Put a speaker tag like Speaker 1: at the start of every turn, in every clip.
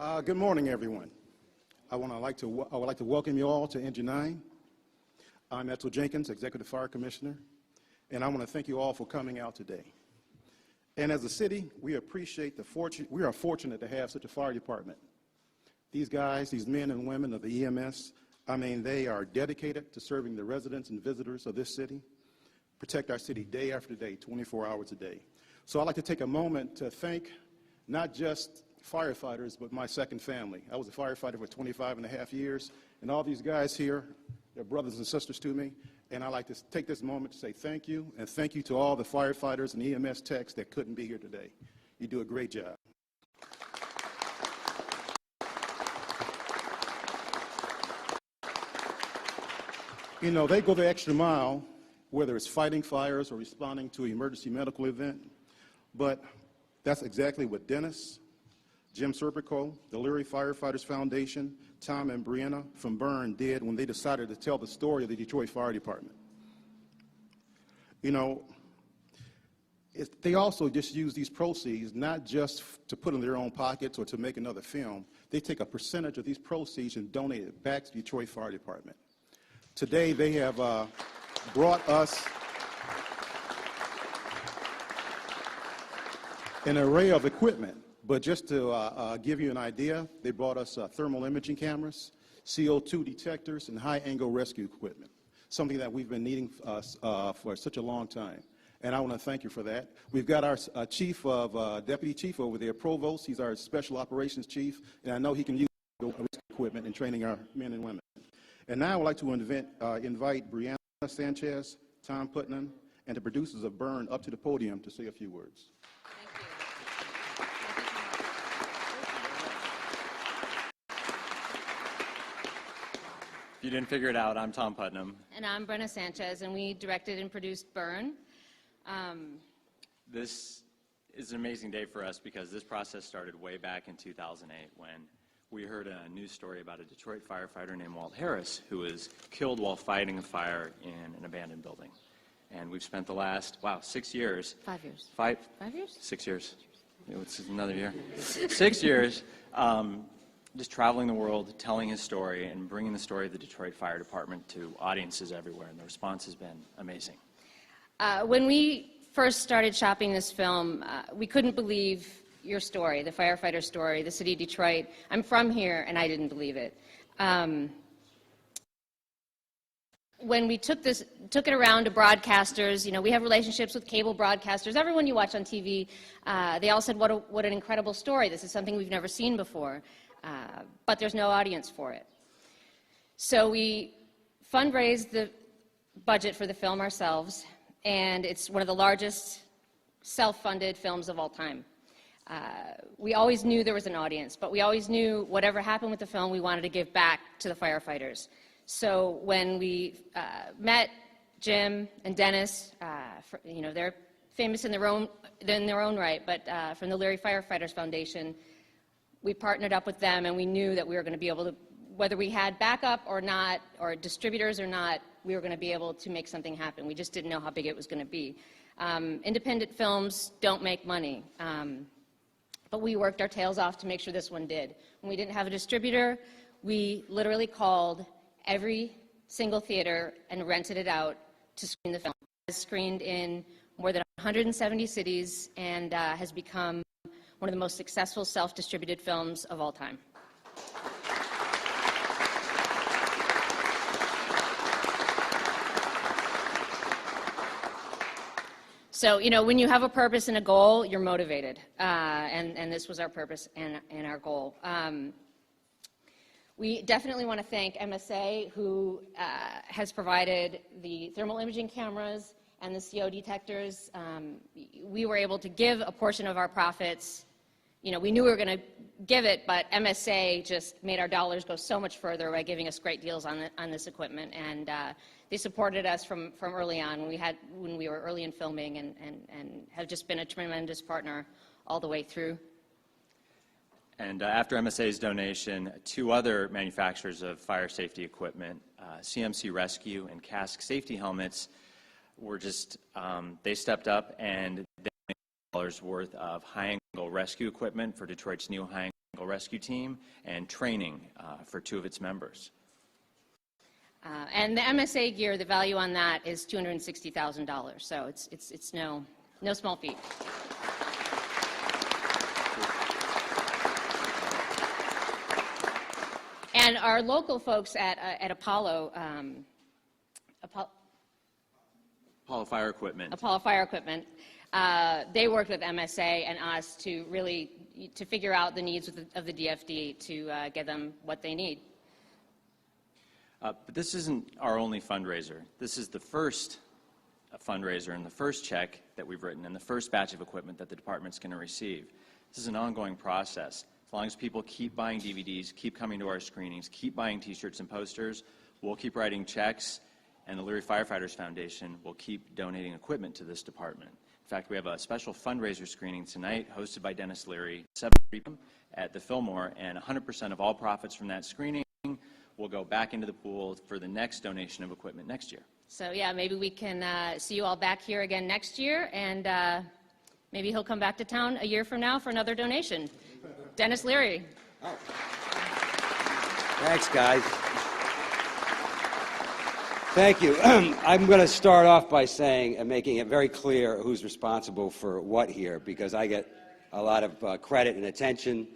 Speaker 1: Good morning, everyone. I would like to welcome you all to Engine 9. I'm Edsel Jenkins, Executive Fire Commissioner, and I want to thank you all for coming out today. And as a city, we appreciate we are fortunate to have such a fire department. These guys, these men and women of the EMS, they are dedicated to serving the residents and visitors of this city, protect our city day after day, 24 hours a day. So I'd like to take a moment to thank not just firefighters, but my second family. I was a firefighter for 25 and a half years, and all these guys here, they're brothers and sisters to me, and I'd like to take this moment to say thank you, and thank you to all the firefighters and EMS techs that couldn't be here today. You do a great job. You know, they go the extra mile, whether it's fighting fires or responding to an emergency medical event, but that's exactly what Dennis, Jim Serpico, the Leary Firefighters Foundation, Tom and Brianna from Byrne did when they decided to tell the story of the Detroit Fire Department. You know, they also just use these proceeds not just to put in their own pockets or to make another film. They take a percentage of these proceeds and donate it back to the Detroit Fire Department. Today they have brought us an array of equipment. But just to give you an idea, they brought us thermal imaging cameras, CO2 detectors, and high-angle rescue equipment, something that we've been needing for such a long time. And I want to thank you for that. We've got our deputy chief over there, Provost. He's our special operations chief, and I know he can use rescue equipment in training our men and women. And now I would like to invite Brianna Sanchez, Tom Putnam, and the producers of Byrne up to the podium to say a few words.
Speaker 2: If you didn't figure it out, I'm Tom Putnam.
Speaker 3: And I'm Brenna Sanchez, and we directed and produced Byrne.
Speaker 2: This is an amazing day for us because this process started way back in 2008 when we heard a news story about a Detroit firefighter named Walt Harris who was killed while fighting a fire in an abandoned building. And we've spent the last, 6 years.
Speaker 3: 5 years.
Speaker 2: 5
Speaker 3: years? 6
Speaker 2: years. It's another year. 6 years. Just traveling the world, telling his story, and bringing the story of the Detroit Fire Department to audiences everywhere, and the response has been amazing.
Speaker 3: When we first started shopping this film, we couldn't believe your story, the firefighter story, the city of Detroit. I'm from here, and I didn't believe it. When we took it around to broadcasters, you know, we have relationships with cable broadcasters. Everyone you watch on TV, they all said, what an incredible story. This is something we've never seen before. But there's no audience for it. So we fundraised the budget for the film ourselves, and it's one of the largest self-funded films of all time. We always knew there was an audience, but we always knew whatever happened with the film, we wanted to give back to the firefighters. So when we met Jim and Dennis, you know, they're famous in their own right, but from the Leary Firefighters Foundation, we partnered up with them, and we knew that we were going to be able to, whether we had backup or not, or distributors or not, we were going to be able to make something happen. We just didn't know how big it was going to be. Independent films don't make money, but we worked our tails off to make sure this one did. When we didn't have a distributor, we literally called every single theater and rented it out to screen the film. It's screened in more than 170 cities and has become one of the most successful self-distributed films of all time. So, you know, when you have a purpose and a goal, you're motivated. And this was our purpose and our goal. We definitely want to thank MSA, who has provided the thermal imaging cameras and the CO detectors. We were able to give a portion of our profits. You know, we knew we were going to give it, but MSA just made our dollars go so much further by giving us great deals on this equipment, and they supported us from early on when we were early in filming, and have just been a tremendous partner all the way through.
Speaker 2: And after MSA's donation, 2 other manufacturers of fire safety equipment, CMC Rescue and Cask Safety Helmets, were just, they stepped up and they made $1 million worth of high-angle rescue equipment for Detroit's new high-angle rescue team and training for 2 of its members.
Speaker 3: And the MSA gear, the value on that is $260,000. So it's no small feat. And our local folks at Apollo,
Speaker 2: Apollo Fire Equipment.
Speaker 3: They worked with MSA and us to really figure out the needs of the DFD to get them what they need.
Speaker 2: But this isn't our only fundraiser. This is the first fundraiser and the first check that we've written and the first batch of equipment that the department's going to receive. This is an ongoing process. As long as people keep buying DVDs, keep coming to our screenings, keep buying T-shirts and posters, we'll keep writing checks, and the Leary Firefighters Foundation will keep donating equipment to this department. In fact, we have a special fundraiser screening tonight hosted by Denis Leary, 7 p.m. at the Fillmore, and 100% of all profits from that screening will go back into the pool for the next donation of equipment next year.
Speaker 3: So yeah, maybe we can see you all back here again next year, and maybe he'll come back to town a year from now for another donation. Denis Leary.
Speaker 4: Oh. Thanks, guys. Thank you. I'm going to start off by saying and making it very clear who's responsible for what here, because I get a lot of credit and attention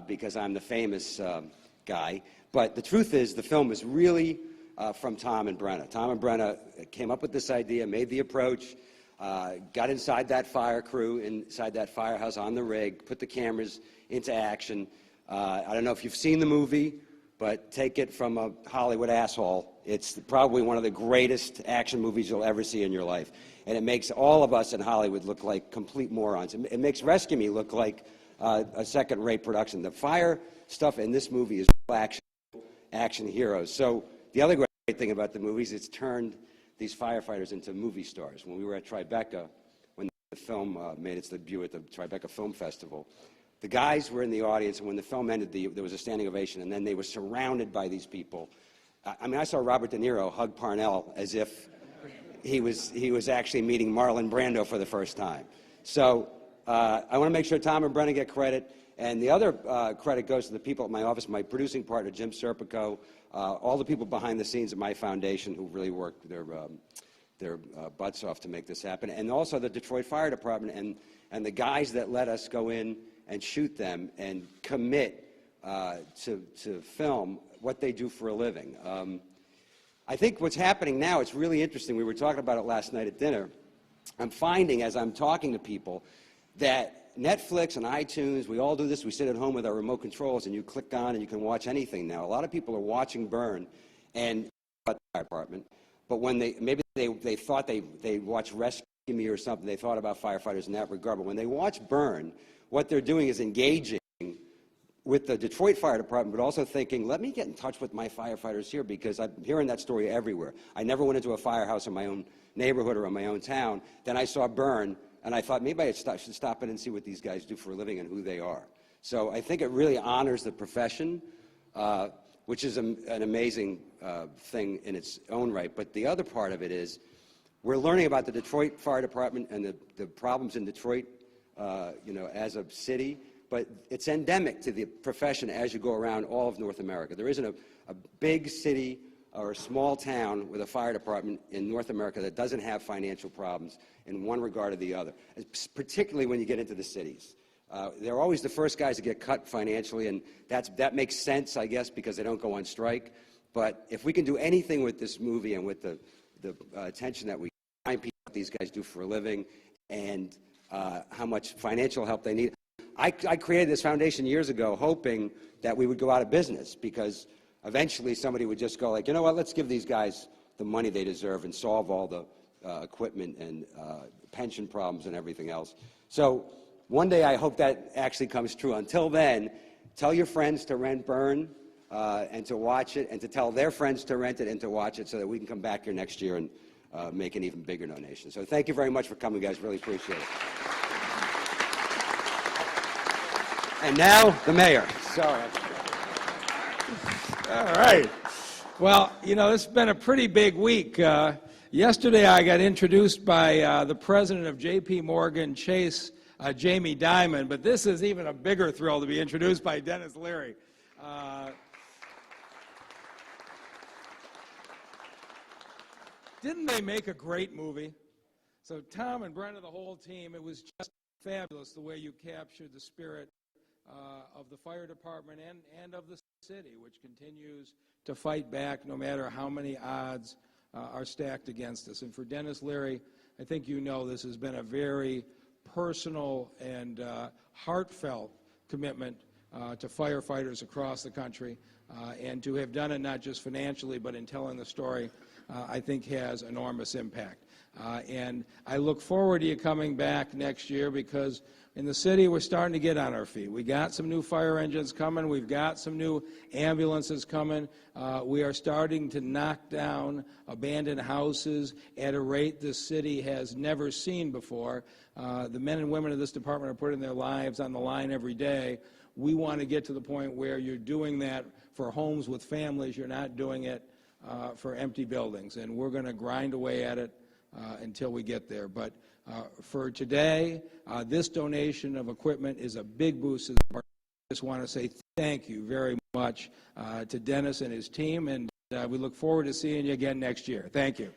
Speaker 4: because I'm the famous guy. But the truth is, the film is really from Tom and Brenna. Tom and Brenna came up with this idea, made the approach, got inside that fire crew, inside that firehouse on the rig, put the cameras into action. I don't know if you've seen the movie, but take it from a Hollywood asshole. It's probably one of the greatest action movies you'll ever see in your life. And it makes all of us in Hollywood look like complete morons. It makes Rescue Me look like a second-rate production. The fire stuff in this movie is action heroes. So the other great thing about the movie is it's turned these firefighters into movie stars. When we were at Tribeca, when the film made its debut at the Tribeca Film Festival, the guys were in the audience, and when the film ended, there was a standing ovation, and then they were surrounded by these people. I mean, I saw Robert De Niro hug Parnell as if he was actually meeting Marlon Brando for the first time. So I want to make sure Tom and Brenna get credit, and the other credit goes to the people at my office, my producing partner, Jim Serpico, all the people behind the scenes at my foundation who really worked their butts off to make this happen, and also the Detroit Fire Department and the guys that let us go in and shoot them and commit to film what they do for a living. I think what's happening now, it's really interesting. We were talking about it last night at dinner. I'm finding, as I'm talking to people, that Netflix and iTunes, we all do this. We sit at home with our remote controls, and you click on and you can watch anything now. A lot of people are watching Burn and the fire department, but when they thought they watched Rescue Me or something, they thought about firefighters in that regard. But when they watch Burn, what they're doing is engaging with the Detroit Fire Department, but also thinking, let me get in touch with my firefighters here, because I'm hearing that story everywhere. I never went into a firehouse in my own neighborhood or in my own town. Then I saw Burn, and I thought maybe I should stop in and see what these guys do for a living and who they are. So I think it really honors the profession, which is an amazing thing in its own right. But the other part of it is we're learning about the Detroit Fire Department and the problems in Detroit, as a city. But it's endemic to the profession as you go around all of North America. There isn't a big city or a small town with a fire department in North America that doesn't have financial problems in one regard or the other, particularly when you get into the cities. They're always the first guys to get cut financially, and that makes sense, I guess, because they don't go on strike. But if we can do anything with this movie and with the attention that we find people, what these guys do for a living, and how much financial help they need. I created this foundation years ago hoping that we would go out of business, because eventually somebody would just go like, you know what, let's give these guys the money they deserve and solve all the equipment and pension problems and everything else. So one day I hope that actually comes true. Until then, tell your friends to rent Burn and to watch it, and to tell their friends to rent it and to watch it, so that we can come back here next year and make an even bigger donation. So thank you very much for coming, guys. Really appreciate it. And now, the mayor. Sorry.
Speaker 5: All right. Well, it's been a pretty big week. Yesterday, I got introduced by the president of J.P. Morgan Chase Jamie Dimon, but this is even a bigger thrill to be introduced by Denis Leary. Didn't they make a great movie? So Tom and Brenda, the whole team, it was just fabulous the way you captured the spirit of the fire department and of the city, which continues to fight back no matter how many odds are stacked against us. And for Denis Leary, I think you know this has been a very personal and heartfelt commitment to firefighters across the country, and to have done it not just financially but in telling the story, I think has enormous impact. And I look forward to you coming back next year, because in the city we're starting to get on our feet. We got some new fire engines coming. We've got some new ambulances coming. We are starting to knock down abandoned houses at a rate this city has never seen before. The men and women of this department are putting their lives on the line every day. We want to get to the point where you're doing that for homes with families. You're not doing it for empty buildings. And we're going to grind away at it until we get there. But for today, this donation of equipment is a big boost to the department. I just want to say thank you very much to Denis and his team, and we look forward to seeing you again next year. Thank you.